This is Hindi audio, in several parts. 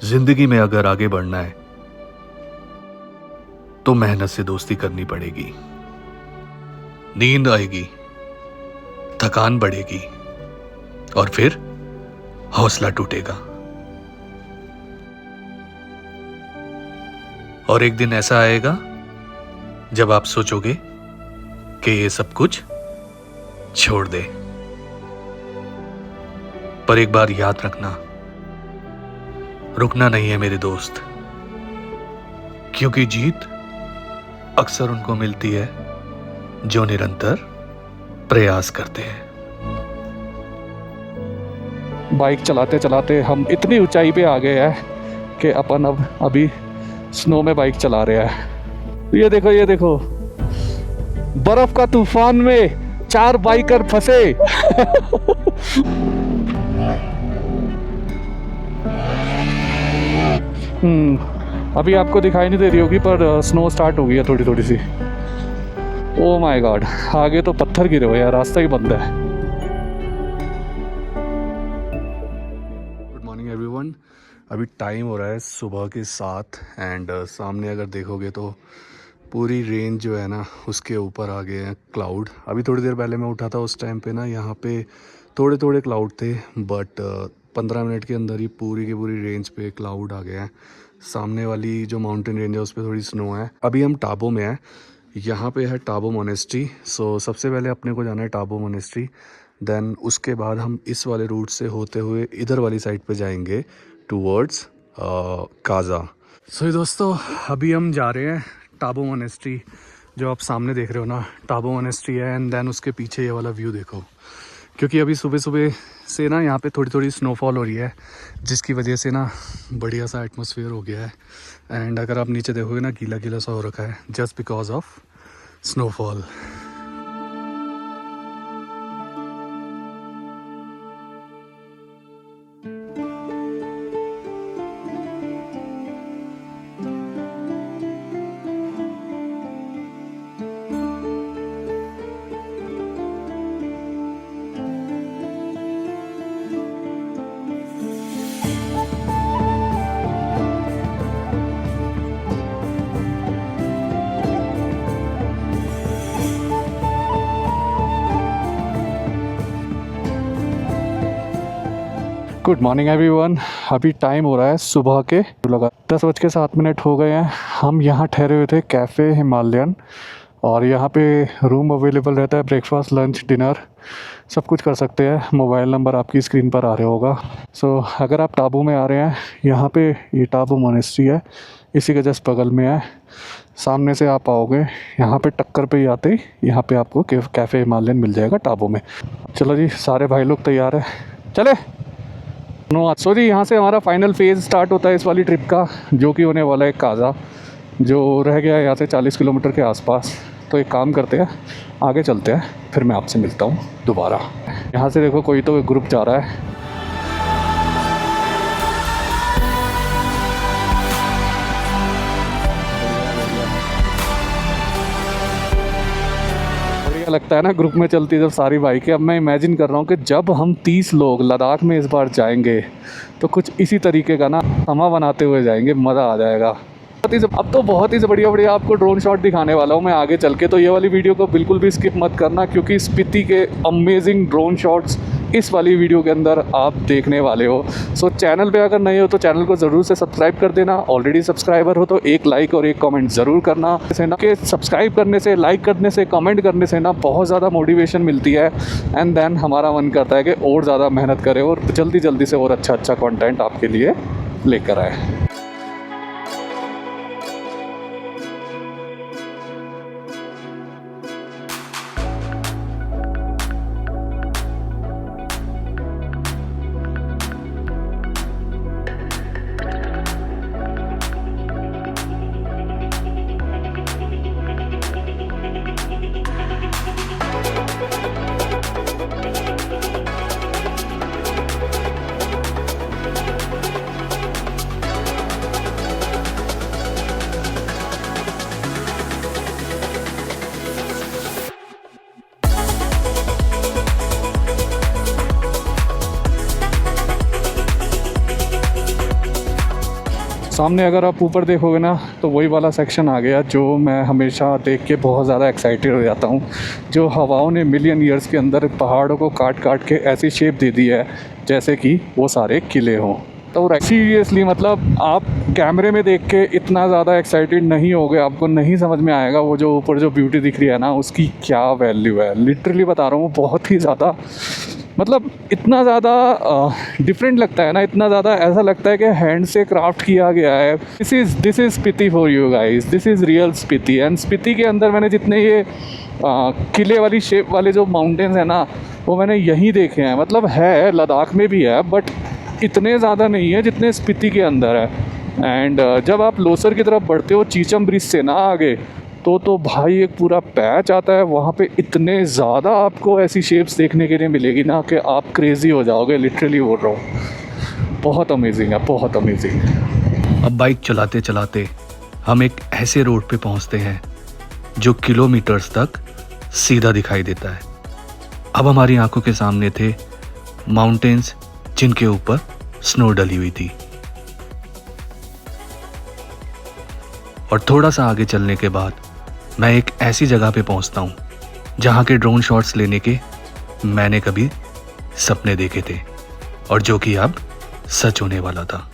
जिंदगी में अगर आगे बढ़ना है तो मेहनत से दोस्ती करनी पड़ेगी। नींद आएगी, थकान बढ़ेगी और फिर हौसला टूटेगा। और एक दिन ऐसा आएगा जब आप सोचोगे कि ये सब कुछ छोड़ दे। पर एक बार याद रखना, रुकना नहीं है मेरे दोस्त, क्योंकि जीत अक्सर उनको मिलती है जो निरंतर प्रयास करते हैं। बाइक चलाते चलाते हम इतनी ऊंचाई पे आ गए हैं कि अपन अब अभी स्नो में बाइक चला रहे हैं। ये देखो बर्फ का तूफान में 4 बाइकर फंसे। अभी आपको दिखाई नहीं दे रही होगी पर स्नो स्टार्ट हो गई है थोड़ी थोड़ी सी। ओ माय गॉड, आगे तो पत्थर गिरे हुए हैं, रास्ता ही बंद है। Good morning everyone. अभी टाइम हो रहा है सुबह के 7 एंड सामने अगर देखोगे तो पूरी रेंज जो है ना उसके ऊपर आ गए हैं क्लाउड। अभी थोड़ी देर पहले मैं उठा था, उस टाइम पे ना यहाँ पे थोड़े थोड़े क्लाउड थे, बट 15 मिनट के अंदर ही पूरी की पूरी रेंज पे क्लाउड आ गया है। सामने वाली जो माउंटेन रेंज है उस पर थोड़ी स्नो है। अभी हम टाबो में हैं, यहाँ पे है टाबो मोनेस्ट्री। सो सबसे पहले अपने को जाना है टाबो मोनेस्ट्री, देन उसके बाद हम इस वाले रूट से होते हुए इधर वाली साइड पे जाएंगे टूवर्ड्स काजा। सो दोस्तों अभी हम जा रहे हैं टाबो मोनेस्ट्री। जो आप सामने देख रहे हो ना, टाबो मोनेस्ट्री है एंड देन उसके पीछे ये वाला व्यू देखो। क्योंकि अभी सुबह सुबह से ना यहाँ पे थोड़ी थोड़ी स्नोफॉल हो रही है, जिसकी वजह से ना बढ़िया सा एटमॉस्फेयर हो गया है। एंड अगर आप नीचे देखोगे ना गीला गीला सा हो रखा है just because of snowfall. Good morning everyone. अभी टाइम हो रहा है सुबह के लगा 10:07 हो गए हैं। हम यहाँ ठहरे हुए थे कैफ़े हिमालयन, और यहाँ पे रूम अवेलेबल रहता है, ब्रेकफास्ट लंच डिनर सब कुछ कर सकते हैं। मोबाइल नंबर आपकी स्क्रीन पर आ रहा होगा। सो अगर आप टाबू में आ रहे हैं, यहाँ पे ये टाबू मोनेस्ट्री है, इसी के जस्ट बगल में है। सामने से आप आओगे, यहाँ पे टक्कर पे ही आते ही यहाँ पे आपको कैफ़े हिमालयन मिल जाएगा टाबू में। चलो जी, सारे भाई लोग तैयार है, चले। सो जी, यहाँ से हमारा फाइनल फेज़ स्टार्ट होता है इस वाली ट्रिप का, जो कि होने वाला है काजा, जो रह गया है यहाँ से 40 किलोमीटर के आसपास। तो एक काम करते हैं, आगे चलते हैं, फिर मैं आपसे मिलता हूँ दोबारा। यहाँ से देखो कोई तो ग्रुप जा रहा है। लगता है ना ग्रुप में चलती जब सारी बाइकें। अब मैं इमेजिन कर रहा हूँ कि जब हम 30 लोग लद्दाख में इस बार जाएंगे तो कुछ इसी तरीके का ना समा बनाते हुए जाएंगे, मज़ा आ जाएगा। अब तो बहुत ही बढ़िया बढ़िया आपको ड्रोन शॉट दिखाने वाला हूँ मैं आगे चल के, तो ये वाली वीडियो को बिल्कुल भी स्किप मत करना, क्योंकि स्पीति के अमेजिंग ड्रोन शॉट्स इस वाली वीडियो के अंदर आप देखने वाले हो। सो चैनल पे अगर नए हो तो चैनल को ज़रूर से सब्सक्राइब कर देना। ऑलरेडी सब्सक्राइबर हो तो एक लाइक और एक कमेंट ज़रूर करना। जैसे ना कि सब्सक्राइब करने से, लाइक करने से, कमेंट करने से ना बहुत ज़्यादा मोटिवेशन मिलती है, एंड देन हमारा मन करता है कि और ज़्यादा मेहनत करें और जल्दी जल्दी से और अच्छा कॉन्टेंट आपके लिए लेकर आए। सामने अगर आप ऊपर देखोगे ना तो वही वाला सेक्शन आ गया जो मैं हमेशा देख के बहुत ज़्यादा एक्साइटेड हो जाता हूँ, जो हवाओं ने मिलियन ईयर्स के अंदर पहाड़ों को काट काट के ऐसी शेप दे दी है जैसे कि वो सारे किले हों। तो सीरियसली मतलब आप कैमरे में देख के इतना ज़्यादा एक्साइटेड नहीं होगे, आपको नहीं समझ में आएगा वो जो ऊपर जो ब्यूटी दिख रही है ना उसकी क्या वैल्यू है। लिटरली बता रहा हूँ, बहुत ही ज़्यादा मतलब इतना ज़्यादा डिफरेंट लगता है ना, इतना ज़्यादा ऐसा लगता है कि हैंड से क्राफ्ट किया गया है। This is Spiti for you guys, this is real Spiti. And Spiti के अंदर मैंने जितने ये किले वाली शेप वाले जो माउंटेन्स हैं ना वो मैंने यहीं देखे हैं। मतलब है लद्दाख में भी है बट इतने ज़्यादा नहीं है जितने स्पीति के अंदर है। एंड जब आप लोसर की तरफ बढ़ते हो चीचम ब्रिज से ना आगे तो भाई एक पूरा पैच आता है वहाँ पे, इतने ज़्यादा आपको ऐसी शेप्स देखने के लिए मिलेगी ना कि आप क्रेज़ी हो जाओगे। लिटरली बोल रहा हूँ, बहुत अमेजिंग है, बहुत अमेजिंग। अब बाइक चलाते चलाते हम एक ऐसे रोड पे पहुंचते हैं जो किलोमीटर्स तक सीधा दिखाई देता है। अब हमारी आंखों के सामने थे माउंटेन्स जिनके ऊपर स्नो डली हुई थी, और थोड़ा सा आगे चलने के बाद मैं एक ऐसी जगह पे पहुंचता हूं जहां के ड्रोन शॉट्स लेने के मैंने कभी सपने देखे थे और जो कि अब सच होने वाला था।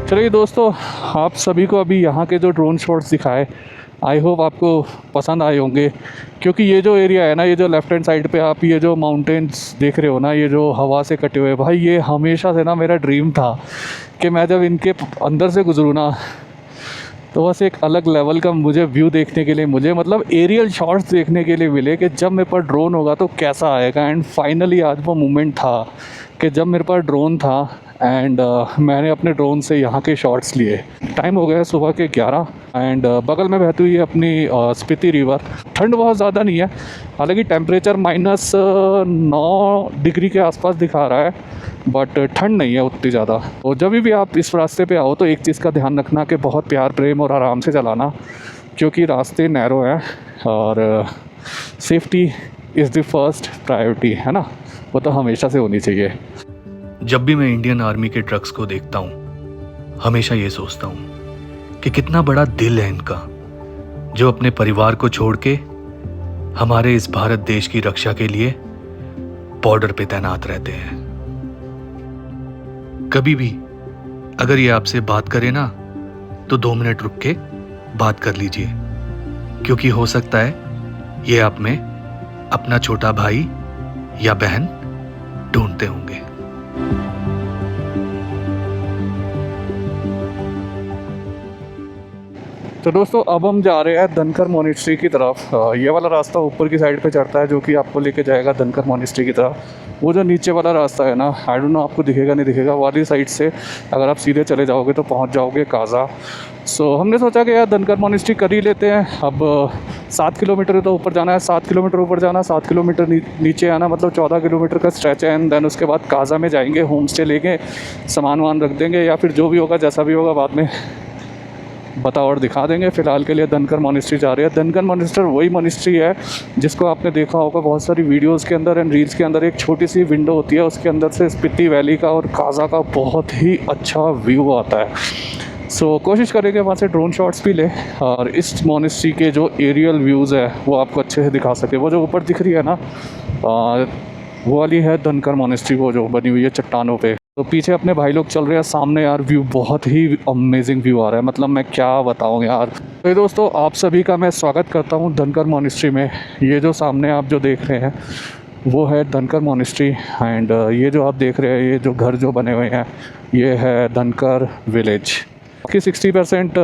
चलिए दोस्तों, आप सभी को अभी यहाँ के जो ड्रोन शॉट्स दिखाए आई होप आपको पसंद आए होंगे, क्योंकि ये जो एरिया है ना, ये जो लेफ़्ट हैंड साइड पे आप ये जो माउंटेन्स देख रहे हो ना, ये जो हवा से कटे हुए, भाई ये हमेशा से ना मेरा ड्रीम था कि मैं जब इनके अंदर से गुजरूँ ना तो बस एक अलग लेवल का मुझे व्यू देखने के लिए, मुझे मतलब एरियल शॉट्स देखने के लिए मिले कि जब मेरे पास ड्रोन होगा तो कैसा आएगा। एंड फाइनली आज वो मोमेंट था कि जब मेरे पास ड्रोन था एंड मैंने अपने ड्रोन से यहाँ के शॉट्स लिए। टाइम हो गया सुबह के 11 एंड बगल में बहती हुई है अपनी स्पीति रिवर। ठंड बहुत ज़्यादा नहीं है, हालांकि टेम्परेचर -9 डिग्री के आसपास दिखा रहा है, बट ठंड नहीं है उतनी ज़्यादा। और जब भी आप इस रास्ते पे आओ तो एक चीज़ का ध्यान रखना कि बहुत प्यार प्रेम और आराम से चलाना, क्योंकि रास्ते नैरो हैं और safety is the first priority, है ना, वो तो हमेशा से होनी चाहिए। जब भी मैं इंडियन आर्मी के ट्रक्स को देखता हूँ हमेशा ये सोचता हूँ कि कितना बड़ा दिल है इनका, जो अपने परिवार को छोड़ के हमारे इस भारत देश की रक्षा के लिए बॉर्डर पे तैनात रहते हैं। कभी भी अगर ये आपसे बात करे ना तो 2 मिनट रुक के बात कर लीजिए, क्योंकि हो सकता है ये आप में अपना छोटा भाई या बहन ढूंढते होंगे। तो दोस्तों अब हम जा रहे हैं धनकर मोनेस्ट्री की तरफ। ये वाला रास्ता ऊपर की साइड पे चढ़ता है जो कि आपको लेके जाएगा धनकर मोनेस्ट्री की तरफ। वो जो नीचे वाला रास्ता है ना, आई डोंट नो आपको दिखेगा नहीं दिखेगा, वाली साइड से अगर आप सीधे चले जाओगे तो पहुंच जाओगे काजा। सो हमने सोचा कि यार धनकर मोनेस्ट्री कर ही लेते हैं। अब 7 किलोमीटर तो ऊपर जाना है, 7 किलोमीटर ऊपर जाना, 7 किलोमीटर नीचे आना, मतलब 14 किलोमीटर का स्ट्रेच है। एंड देन उसके बाद काजा में जाएंगे, होम स्टे लेंगे, सामान वामान रख देंगे, या फिर जो भी होगा जैसा भी होगा बाद में बता और दिखा देंगे। फ़िलहाल के लिए धनकर मोनेस्ट्री जा रहे हैं। धनकर मोनेस्ट्री वही मोनेस्ट्री है जिसको आपने देखा होगा बहुत सारी वीडियोस के अंदर एंड रील्स के अंदर। एक छोटी सी विंडो होती है, उसके अंदर से स्पीति वैली का और काजा का बहुत ही अच्छा व्यू आता है। सो कोशिश करेंगे वहाँ से ड्रोन शॉट्स भी ले और इस मोनेस्ट्री के जो एरियल व्यूज़ है वो आपको अच्छे से दिखा सके। वो जो ऊपर दिख रही है ना, वो वाली है धनकर मोनेस्ट्री, वो जो बनी हुई है चट्टानों पे। तो पीछे अपने भाई लोग चल रहे हैं, सामने यार व्यू बहुत ही अमेजिंग व्यू आ रहा है, मतलब मैं क्या बताऊं यार। तो दोस्तों आप सभी का मैं स्वागत करता हूं धनकर मोनेस्ट्री में। ये जो सामने आप जो देख रहे हैं वो है धनकर मोनेस्ट्री। एंड ये जो आप देख रहे हैं, ये जो घर जो बने हुए हैं, ये है धनकर विलेज की 60%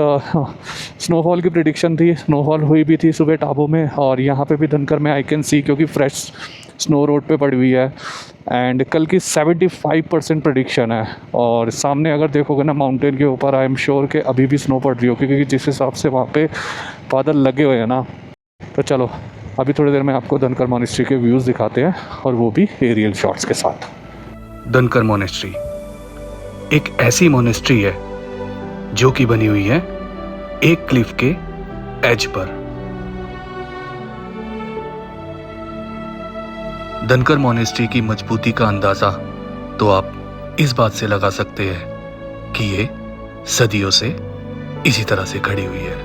स्नोफॉल की प्रिडिक्शन थी। स्नोफॉल हुई भी थी सुबह टाबू में, और यहाँ पे भी धनकर में आई कैन सी, क्योंकि फ्रेश स्नो रोड पे पड़ी हुई है। एंड कल की 75% प्रिडिक्शन है। और सामने अगर देखोगे ना माउंटेन के ऊपर, आई एम श्योर कि अभी भी स्नो पड़ रही हो, क्योंकि जिस हिसाब से वहाँ पे बादल लगे हुए हैं ना। तो चलो अभी थोड़ी देर में आपको धनकर मोनेस्ट्री के व्यूज़ दिखाते हैं, और वो भी एरियल शॉट्स के साथ। धनकर मोनेस्ट्री एक ऐसी मोनेस्ट्री है जो कि बनी हुई है एक क्लिफ के एज पर। धनकर मोनेस्ट्री की मजबूती का अंदाजा तो आप इस बात से लगा सकते हैं कि ये सदियों से इसी तरह से खड़ी हुई है।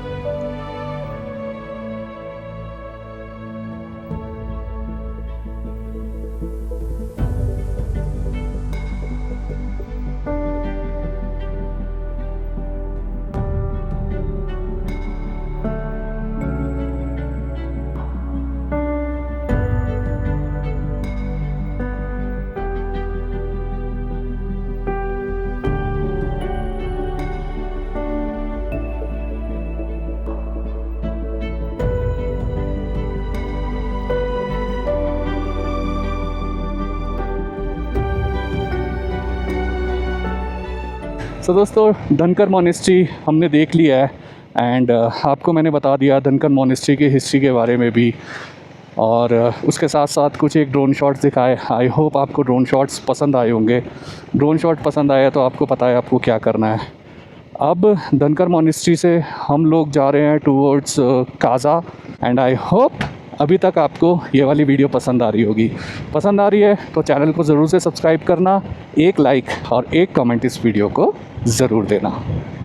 तो दोस्तों धनकर मोनेस्ट्री हमने देख लिया है। एंड आपको मैंने बता दिया धनकर मोनेस्ट्री की हिस्ट्री के बारे में भी, और उसके साथ साथ कुछ एक ड्रोन शॉट्स दिखाए। आई होप आपको ड्रोन शॉट्स पसंद आए होंगे। ड्रोन शॉट पसंद आया तो आपको पता है आपको क्या करना है। अब धनकर मोनेस्ट्री से हम लोग जा रहे हैं towards Kaza. And I hope अभी तक आपको ये वाली वीडियो पसंद आ रही होगी। पसंद आ रही है तो चैनल को ज़रूर से सब्सक्राइब करना, एक लाइक और एक कमेंट इस वीडियो को ज़रूर देना।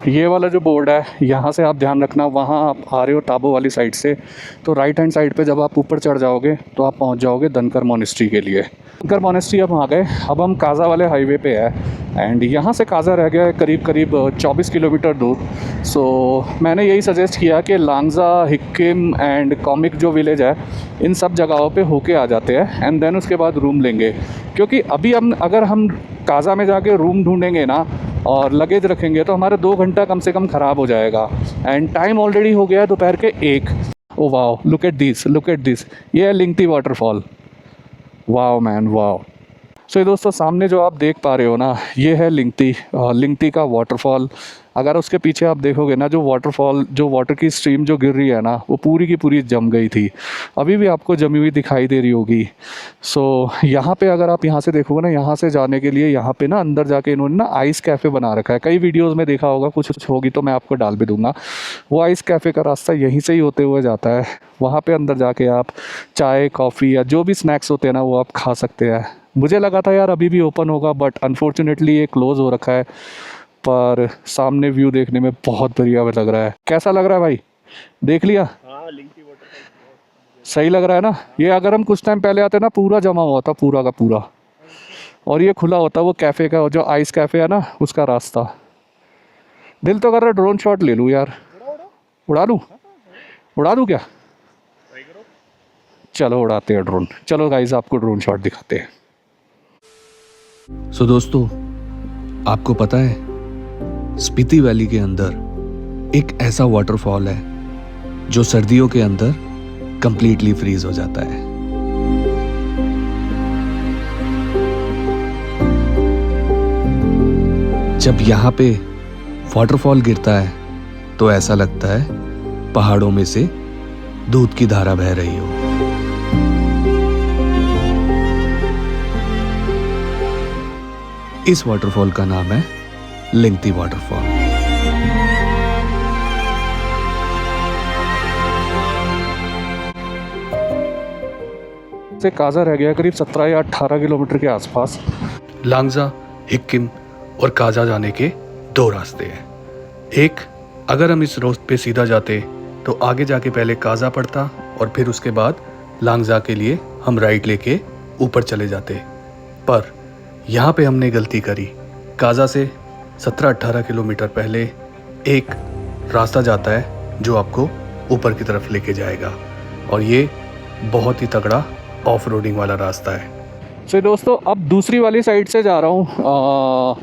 ये वाला जो बोर्ड है, यहाँ से आप ध्यान रखना, वहाँ आप आ रहे हो टाबो वाली साइड से, तो राइट हैंड साइड पे जब आप ऊपर चढ़ जाओगे तो आप पहुँच जाओगे धनकर मोनेस्ट्री के लिए। धनकर मोनेस्ट्री अब आ गए। अब हम काजा वाले हाईवे पे है। एंड यहाँ से काजा रह गया है करीब 24 किलोमीटर दूर। सो मैंने यही सजेस्ट किया कि लांगजा, हिक्किम एंड कॉमिक जो विलेज है, इन सब जगहों पे होके आ जाते हैं एंड देन उसके बाद रूम लेंगे। क्योंकि अभी अगर हम काजा में जाके रूम ढूंढेंगे ना और लगेज रखेंगे तो हमारा 2 घंटा कम से कम ख़राब हो जाएगा। एंड टाइम ऑलरेडी हो गया है दोपहर के 1। Oh wow, look at this. ये है Lingti waterfall. Wow man, wow. So दोस्तों सामने जो आप देख पा रहे हो ना, ये है लिंगती का वाटरफॉल। अगर उसके पीछे आप देखोगे ना, जो वाटरफॉल, जो वाटर की स्ट्रीम जो गिर रही है ना, वो पूरी की पूरी जम गई थी। अभी भी आपको जमी हुई दिखाई दे रही होगी। सो यहाँ पे अगर आप यहाँ से देखोगे ना, यहाँ से जाने के लिए यहाँ पे ना अंदर जाके इन्होंने ना आइस कैफ़े बना रखा है। कई वीडियोज़ में देखा होगा, कुछ होगी तो मैं आपको डाल भी दूँगा। वो आइस कैफ़े का रास्ता यहीं से ही होते हुए जाता है। वहाँ पर अंदर जाके आप चाय, कॉफ़ी या जो भी स्नैक्स होते हैं ना, वो आप खा सकते हैं। मुझे लगा था यार अभी भी ओपन होगा, बट अनफॉर्चुनेटली ये क्लोज़ हो रखा है। पर सामने व्यू देखने में बहुत बढ़िया लग रहा है। कैसा लग रहा है भाई, देख लिया? सही लग रहा है ना। ये अगर हम कुछ टाइम पहले आते ना, पूरा जमा हुआ था, पूरा का पूरा, और ये खुला होता वो कैफ़े का, जो आइस कैफ़े है ना, उसका रास्ता। दिल तो कर रहा है ड्रोन शॉट ले लूँ यार। उड़ा दूँ क्या? चलो उड़ाते हैं ड्रोन। चलो गाइस आपको ड्रोन शॉट दिखाते हैं। सो दोस्तों, आपको पता है स्पीति वैली के अंदर एक ऐसा वाटरफॉल है जो सर्दियों के अंदर कंप्लीटली फ्रीज हो जाता है। जब यहाँ पे वाटरफॉल गिरता है तो ऐसा लगता है पहाड़ों में से दूध की धारा बह रही हो। इस वाटरफॉल का नाम है लिंगती वाटरफॉल। से काजा रह गया करीब 17 या 18 किलोमीटर के आसपास। लांगजा, हिक्किम और काजा जाने के 2 रास्ते हैं। एक, अगर हम इस रोड पे सीधा जाते तो आगे जाके पहले काजा पड़ता और फिर उसके बाद लांगजा के लिए हम राइट लेके ऊपर चले जाते। पर यहाँ पे हमने गलती करी। काजा से 17-18 किलोमीटर पहले एक रास्ता जाता है जो आपको ऊपर की तरफ लेके जाएगा, और ये बहुत ही तगड़ा ऑफ रोडिंग वाला रास्ता है। सो दोस्तों अब दूसरी वाली साइड से जा रहा हूँ।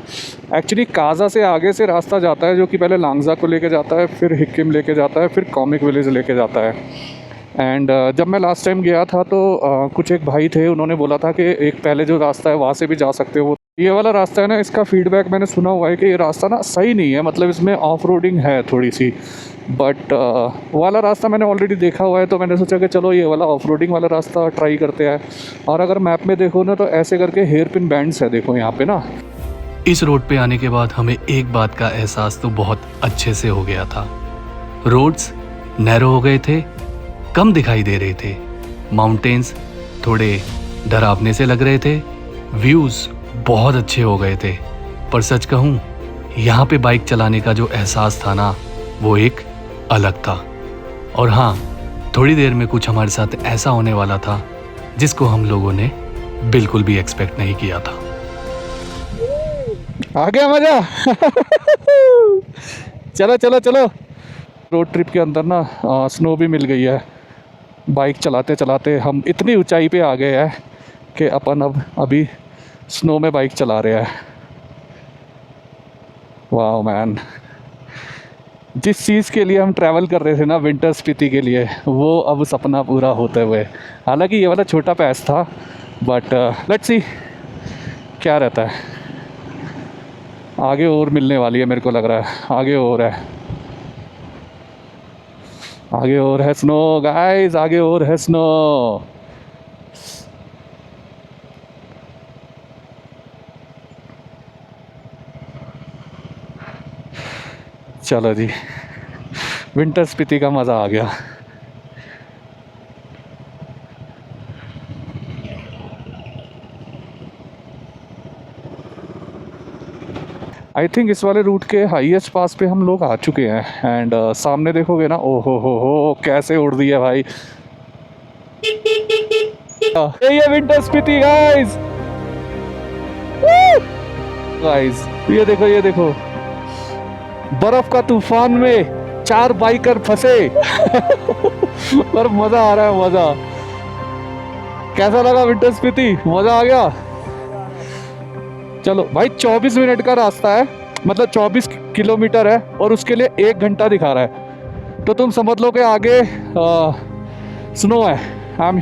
एक्चुअली काजा से आगे से रास्ता जाता है जो कि पहले लांगजा को लेके जाता है, फिर हिक्किम लेके जाता है, फिर कॉमिक विलेज लेके जाता है। एंड जब मैं लास्ट टाइम गया था तो कुछ एक भाई थे, उन्होंने बोला था कि एक पहले जो रास्ता है वहाँ से भी जा सकते हो। ये वाला रास्ता है ना, इसका फीडबैक मैंने सुना हुआ है कि ये रास्ता ना सही नहीं है, मतलब इसमें ऑफ रोडिंग है थोड़ी सी। बट वाला रास्ता मैंने ऑलरेडी देखा हुआ है, तो मैंने सोचा कि चलो ये वाला ऑफ रोडिंग वाला रास्ता ट्राई करते हैं। और अगर मैप में देखो ना तो ऐसे करके हेयर पिन बैंड्स है, देखो यहाँ पे ना। इस रोड पे आने के बाद हमें एक बात का एहसास तो बहुत अच्छे से हो गया था। रोड्स नैरो हो गए थे, कम दिखाई दे रहे थे, माउंटेन्स थोड़े डरावने से लग रहे थे, व्यूज़ बहुत अच्छे हो गए थे। पर सच कहूँ, यहाँ पे बाइक चलाने का जो एहसास था ना, वो एक अलग था। और हाँ, थोड़ी देर में कुछ हमारे साथ ऐसा होने वाला था जिसको हम लोगों ने बिल्कुल भी एक्सपेक्ट नहीं किया था। आ गया मजा। चलो चलो चलो। रोड ट्रिप के अंदर ना स्नो भी मिल गई है। बाइक चलाते चलाते हम इतनी ऊंचाई पे आ गए हैं कि अपन अब अभी स्नो में बाइक चला रहे हैं। वाह मैन, जिस चीज़ के लिए हम ट्रैवल कर रहे थे ना विंटर स्पीति के लिए, वो अब सपना पूरा होते हुए। हालांकि ये वाला छोटा पैस था, बट लेट्स सी क्या रहता है। आगे और मिलने वाली है, मेरे को लग रहा है आगे और है, आगे और है स्नो गाइस, आगे और है स्नो। चलो जी, विंटर स्पीति का मज़ा आ गया। आई थिंक इस वाले रूट के हाईएस्ट पास पे हम लोग आ चुके हैं। एंड सामने देखोगे ना, ओ हो कैसे उड़ रही है भाई। ये विंटर स्पीति गाइस, गाइस ये देखो, ये देखो, बर्फ का तूफान में 4 बाइकर फंसे। पर मजा आ रहा है, मजा। कैसा लगा विंटर स्पीति? मजा आ गया। चलो भाई, 24 मिनट का रास्ता है, मतलब 24 किलोमीटर है, और उसके लिए 1 घंटा दिखा रहा है। तो तुम समझ लो कि आगे स्नो है। हम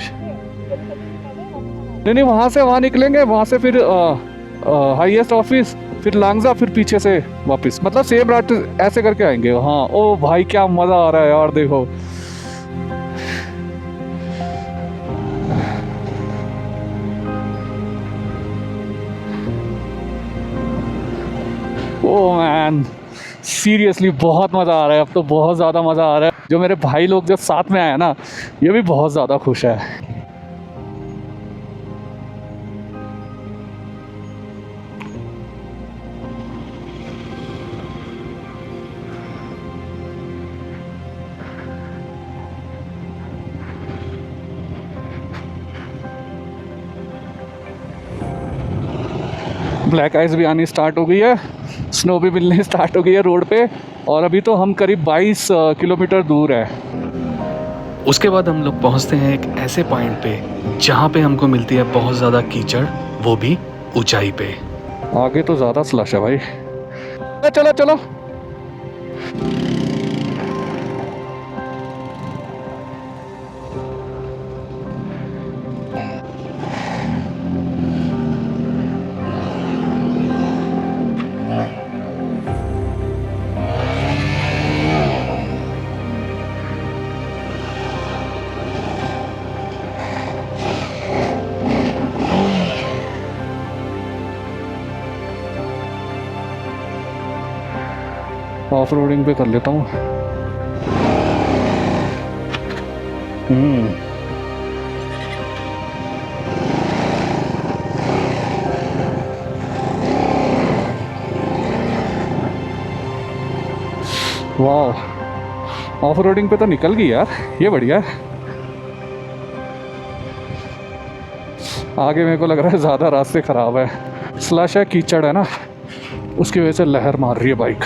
नहीं, वहाँ से वहाँ निकलेंगे, वहाँ से फिर हाईएस्ट ऑफिस, फिर लांगजा, फिर पीछे से वापस, मतलब सेम रात ऐसे करके आएंगे। हाँ, ओ भाई क्या मज़ा आ रहा है यार, देखो। ओ मैन, सीरियसली बहुत मज़ा आ रहा है, अब तो बहुत ज़्यादा मज़ा आ रहा है। जो मेरे भाई लोग जो साथ में आए ना, ये भी बहुत ज़्यादा खुश है। ब्लैक आइस भी आनी स्टार्ट हो गई है, स्नो भी मिलने स्टार्ट हो गई है रोड पे। और अभी तो हम करीब 22 किलोमीटर दूर है। उसके बाद हम लोग पहुंचते हैं एक ऐसे पॉइंट पे जहाँ पे हमको मिलती है बहुत ज़्यादा कीचड़, वो भी ऊंचाई पे। आगे तो ज़्यादा स्लश है भाई। चलो चलो। ऑफ रोडिंग पे कर लेता हूँ। वाह, ऑफ रोडिंग पे तो निकल गई यार, ये बढ़िया है। आगे मेरे को लग रहा है ज़्यादा रास्ते ख़राब है, स्लश है, कीचड़ है ना, उसकी वजह से लहर मार रही है बाइक।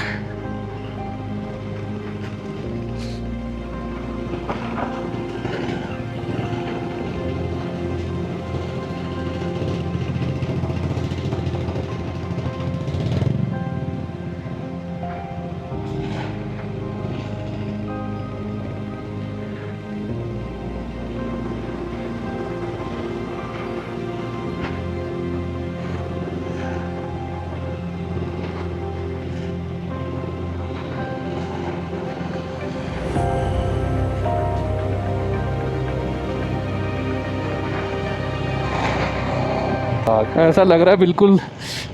ऐसा लग रहा है बिल्कुल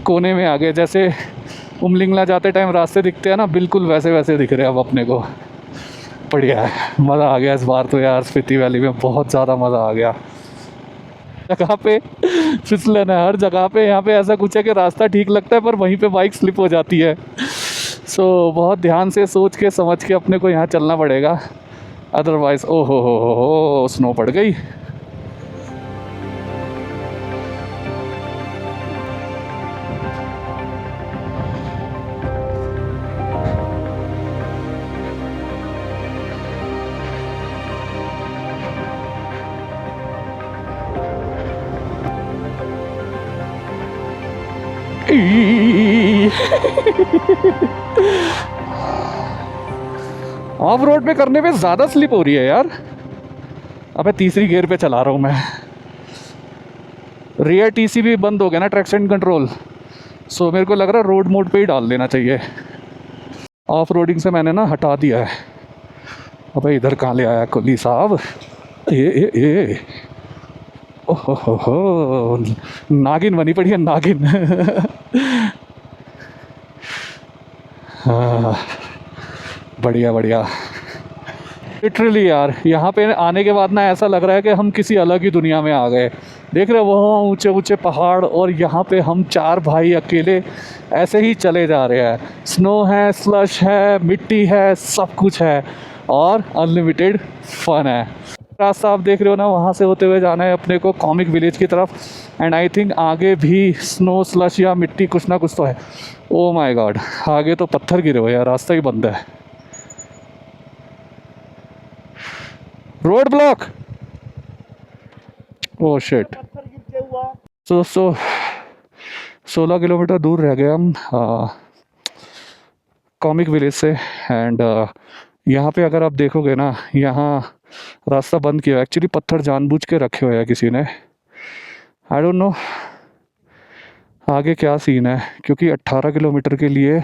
कोने में आ गए, जैसे उमलिंगला जाते टाइम रास्ते दिखते हैं ना, बिल्कुल वैसे वैसे दिख रहे हैं अब अपने को। बढ़िया है, मज़ा आ गया इस बार तो यार, स्पीति वैली में बहुत ज़्यादा मज़ा आ गया। जगह पे फिसलन है हर जगह पे, यहाँ पे ऐसा कुछ है कि रास्ता ठीक लगता है पर वहीं पे बाइक स्लिप हो जाती है। सो बहुत ध्यान से सोच के समझ के अपने को यहाँ चलना पड़ेगा, अदरवाइज़ ओ हो स्नो पड़ गई। ऑफ रोड पे करने पे ज़्यादा स्लिप हो रही है यार। अबे तीसरी गियर पे चला रहा हूँ मैं। रियर टीसी भी बंद हो गया ना, ट्रैक्शन कंट्रोल। सो मेरे को लग रहा है रोड मोड पे ही डाल देना चाहिए। ऑफ रोडिंग से मैंने ना हटा दिया है। अबे इधर कहाँ ले आया कुली साहब, ये ओहो नागिन बनी पड़ी है, नागिन। हाँ बढ़िया बढ़िया। लिटरली यार यहाँ पे आने के बाद ना ऐसा लग रहा है कि हम किसी अलग ही दुनिया में आ गए। देख रहे हो वहाँ ऊंचे ऊंचे पहाड़, और यहाँ पे हम चार भाई अकेले ऐसे ही चले जा रहे हैं। स्नो है, स्लश है, मिट्टी है, सब कुछ है और अनलिमिटेड फन है। रास्ता आप देख रहे हो ना, वहाँ से होते हुए जाना है अपने को कॉमिक विलेज की तरफ। एंड आई थिंक आगे भी स्नो स्लश या मिट्टी कुछ ना कुछ तो है। ओ माय गॉड, आगे तो पत्थर गिरे हुए हैं, रास्ता ही बंद है। Road block, oh shit. So 16 kilometre दूर रह गए हम कॉमिक विलेज से। एंड यहाँ पे अगर आप देखोगे ना, यहाँ रास्ता बंद किया है। एक्चुअली पत्थर जानबूझ के रखे हुए हैं किसी ने, आई डोंट नो आगे क्या सीन है, क्योंकि 18 किलोमीटर के लिए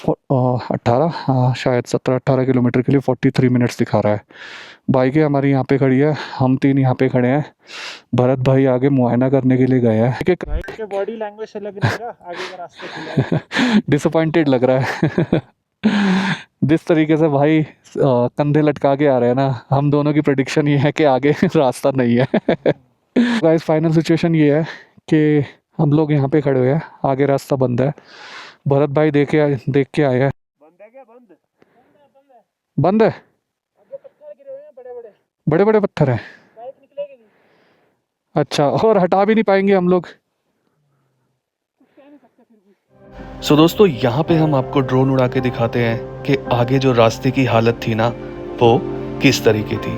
18 हाँ शायद 17-18 किलोमीटर के लिए 43 मिनट्स दिखा रहा है। बाइकें हमारी यहाँ पे खड़ी है, हम तीन यहाँ पे खड़े हैं। भरत भाई आगे मुआयना करने के लिए गए हैं। बॉडी लैंग्वेज से लग रहा है आगे का रास्ता खुला है। डिसअपॉइंटेड लग रहा है। जिस तरीके से भाई कंधे लटका के आ रहे हैं ना, हम दोनों की प्रेडिक्शन ये है कि आगे रास्ता नहीं है। गाइस फाइनल सिचुएशन ये है कि हम लोग यहाँ पे खड़े हुए हैं, आगे रास्ता बंद है। भरत भाई देख के आए हैं। बंद है क्या? बंद बंद है, आगे पत्थर गिरे हुए हैं, बड़े बड़े बड़े बड़े पत्थर हैं। बाइक निकलेगी नहीं। अच्छा, और हटा भी नहीं पाएंगे हम लोग। सो दोस्तों, यहाँ पे हम आपको ड्रोन उड़ा के दिखाते हैं कि आगे जो रास्ते की हालत थी ना, वो किस तरीके थी।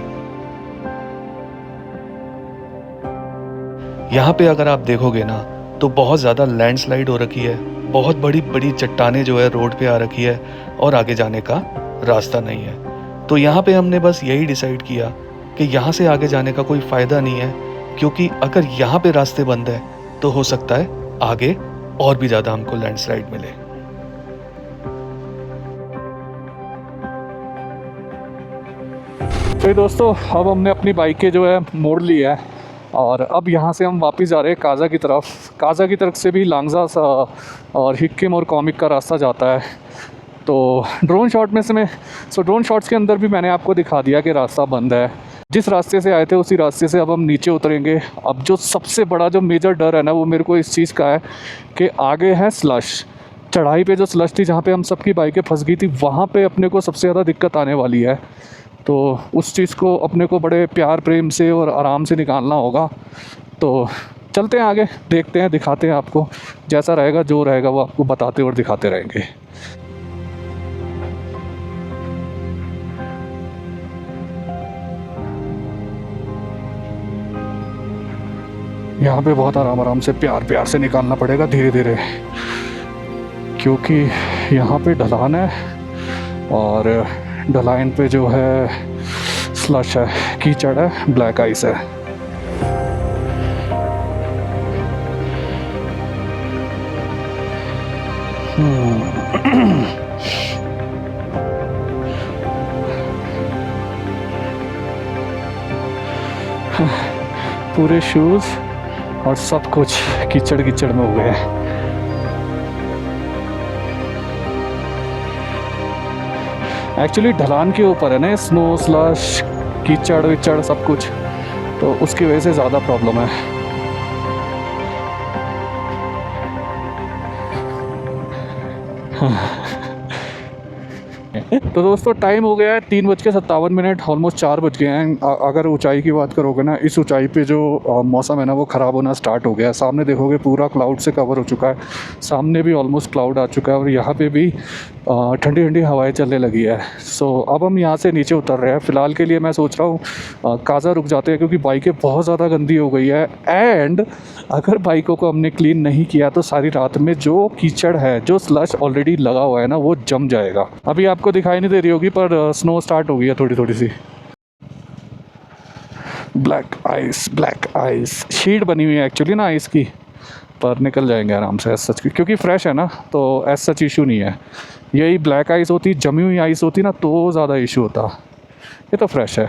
यहाँ पे अगर आप देखोगे ना, तो बहुत ज़्यादा लैंडस्लाइड हो रखी है। बहुत बड़ी बड़ी चट्टानें जो है रोड पे आ रखी है, और आगे जाने का रास्ता नहीं है। तो यहाँ पे हमने बस यही डिसाइड किया कि यहाँ से आगे जाने का कोई फ़ायदा नहीं है, क्योंकि अगर यहाँ पे रास्ते बंद है तो हो सकता है आगे और भी ज़्यादा हमको लैंडस्लाइड मिले। तो दोस्तों, अब हमने अपनी बाइकें जो है मोड़ ली है, और अब यहाँ से हम वापस जा रहे हैं काज़ा की तरफ। काज़ा की तरफ से भी लांगजा सा और हिक्किम और कॉमिक का रास्ता जाता है। तो ड्रोन शॉट में से ड्रोन शॉट्स के अंदर भी मैंने आपको दिखा दिया कि रास्ता बंद है। जिस रास्ते से आए थे उसी रास्ते से अब हम नीचे उतरेंगे। अब जो सबसे बड़ा जो मेजर डर है ना, वो मेरे को इस चीज़ का है कि आगे है स्लश। चढ़ाई पे जो स्लश थी, जहाँ पे हम सबकी बाइकें फंस गई थी, वहाँ पे अपने को सबसे ज़्यादा दिक्कत आने वाली है। तो उस चीज़ को अपने को बड़े प्यार प्रेम से और आराम से निकालना होगा। तो चलते हैं आगे, देखते हैं, दिखाते हैं आपको। जैसा रहेगा, जो रहेगा वो आपको बताते और दिखाते रहेंगे। यहाँ पे बहुत आराम से प्यार से निकालना पड़ेगा, धीरे धीरे, क्योंकि यहाँ पे ढलान है और ढलान पे जो है स्लश है, कीचड़ है, ब्लैक आइस है। पूरे शूज़ और सब कुछ कीचड़ कीचड़ में हो गया है। एक्चुअली ढलान के ऊपर है ना, स्नो स्लश कीचड़ विचड़ सब कुछ, तो उसकी वजह से ज़्यादा प्रॉब्लम है। तो दोस्तों टाइम हो गया है 3:57, ऑलमोस्ट 4 बज गए हैं। अगर ऊंचाई की बात करोगे ना, इस ऊंचाई पे जो मौसम है ना वो ख़राब होना स्टार्ट हो गया है। सामने देखोगे पूरा क्लाउड से कवर हो चुका है, सामने भी ऑलमोस्ट क्लाउड आ चुका है और यहाँ पे भी ठंडी ठंडी हवाएं चलने लगी है। सो अब हम यहाँ से नीचे उतर रहे हैं। फ़िलहाल के लिए मैं सोच रहा हूँ काज़ा रुक जाते हैं, क्योंकि बाइकें बहुत ज़्यादा गंदी हो गई है। एंड अगर बाइकों को हमने क्लीन नहीं किया तो सारी रात में जो कीचड़ है, जो स्लश ऑलरेडी लगा हुआ है ना, वो जम जाएगा। अभी आपको दिखाई नहीं दे रही होगी पर स्नो स्टार्ट हो गई है थोड़ी थोड़ी सी। ब्लैक आइस शीट बनी हुई है एक्चुअली ना आइस की, पर निकल जाएंगे आराम से एज सच, क्योंकि फ्रेश है ना, तो एज सच इशू नहीं है। यही ब्लैक आइस होती, जमी हुई आइस होती ना, तो ज़्यादा इशू होता। ये तो फ्रेश है,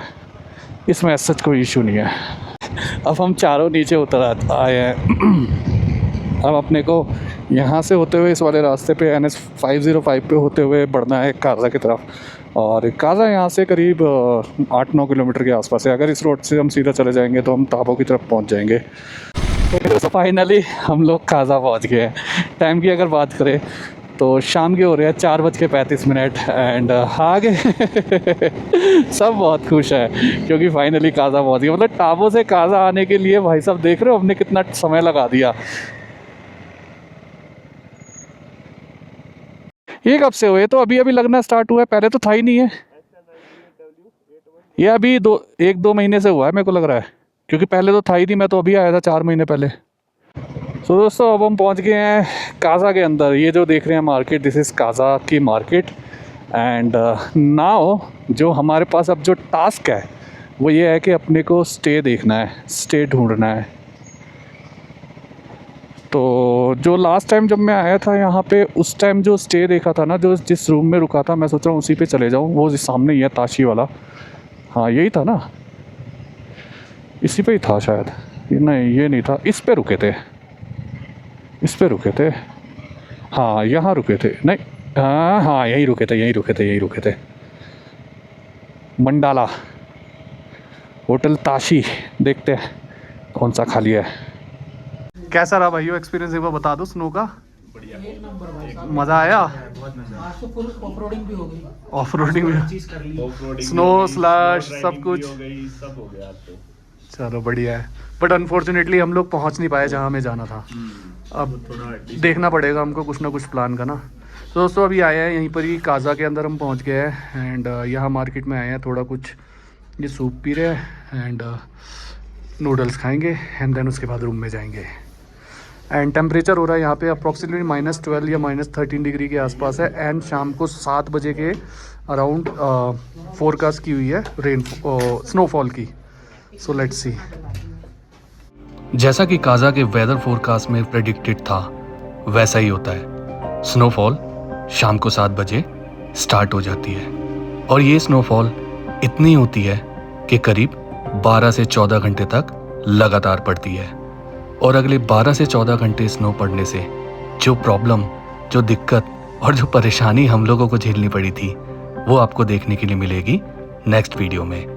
इसमें एज सच कोई इशू नहीं है। अब हम चारों नीचे उतर आए हैं। अब अपने को यहाँ से होते हुए इस वाले रास्ते पे NH 505 पे होते हुए बढ़ना है काज़ा की तरफ। और काज़ा यहाँ से करीब 8-9 किलोमीटर के आसपास है। अगर इस रोड से हम सीधा चले जाएंगे तो हम ताबो की तरफ पहुँच जाएंगे। तो फाइनली हम लोग काज़ा पहुँच गए हैं। टाइम की अगर बात करें तो शाम के हो रहे हैं 4:35 एंड आगे सब बहुत खुश है क्योंकि फाइनली काज़ा पहुँच गया। मतलब ताबो से काज़ा आने के लिए भाई साहब देख रहे हो हमने कितना समय लगा दिया। ये कब से हुए? तो अभी अभी लगना स्टार्ट हुआ है, पहले तो था ही नहीं है। ये अभी 1-2 महीने से हुआ है मेरे को लग रहा है, क्योंकि पहले तो था ही नहीं। मैं तो अभी आया था 4 महीने पहले। तो दोस्तों अब हम पहुंच गए हैं काज़ा के अंदर। ये जो देख रहे हैं मार्केट, दिस इज़ काज़ा की मार्केट। एंड नाउ जो हमारे पास अब जो टास्क है वो ये है कि अपने को स्टे देखना है, स्टे ढूंढना है। तो जो लास्ट टाइम जब मैं आया था यहाँ पे, उस टाइम जो स्टे देखा था ना, जो जिस रूम में रुका था, मैं सोच रहा हूँ उसी पे चले जाऊँ। वो सामने ही है ताशी वाला। हाँ यही था ना, इसी पे ही था शायद। नहीं ये नहीं था, इस पे रुके थे, इस पे रुके थे। हाँ यहाँ रुके थे, नहीं हाँ यहीं रुके थे। Mandala hotel Tashi. देखते हैं कौन सा खाली है। कैसा रहा भाइयों एक्सपीरियंस, एक बार बता दो स्नो का। मज़ा आया? आज तो फुल ऑफ रोडिंग भी हो गई। ऑफ रोडिंग भी, स्नो स्लश सब कुछ सब हो गया तो। चलो बढ़िया है। बट अनफॉर्चुनेटली हम लोग पहुंच नहीं पाए जहां हमें जाना था। अब देखना पड़ेगा हमको कुछ ना कुछ प्लान का ना। तो दोस्तों अभी आए हैं यहीं पर ही काज़ा के अंदर हम पहुंच गए हैं। एंड यहाँ मार्केट में आए हैं, थोड़ा कुछ ये सूप पी रहे हैं एंड नूडल्स खाएंगे एंड देन उसके बाद रूम में जाएंगे। एंड टेम्परेचर हो रहा है यहाँ पे अप्रॉक्सीमेटली -12 या -13 डिग्री के आसपास है। एंड शाम को 7 बजे के अराउंड फोरकास्ट की हुई है स्नोफॉल की। So let's see. जैसा कि काज़ा के वेदर फोरकास्ट में प्रेडिक्टेड था वैसा ही होता है। स्नोफॉल शाम को 7 बजे स्टार्ट हो जाती है और ये स्नोफॉल इतनी होती है कि करीब 12 से 14 घंटे तक लगातार पड़ती है। और अगले 12 से 14 घंटे स्नो पड़ने से जो प्रॉब्लम, जो दिक्कत और जो परेशानी हम लोगों को झेलनी पड़ी थी, वो आपको देखने के लिए मिलेगी नेक्स्ट वीडियो में।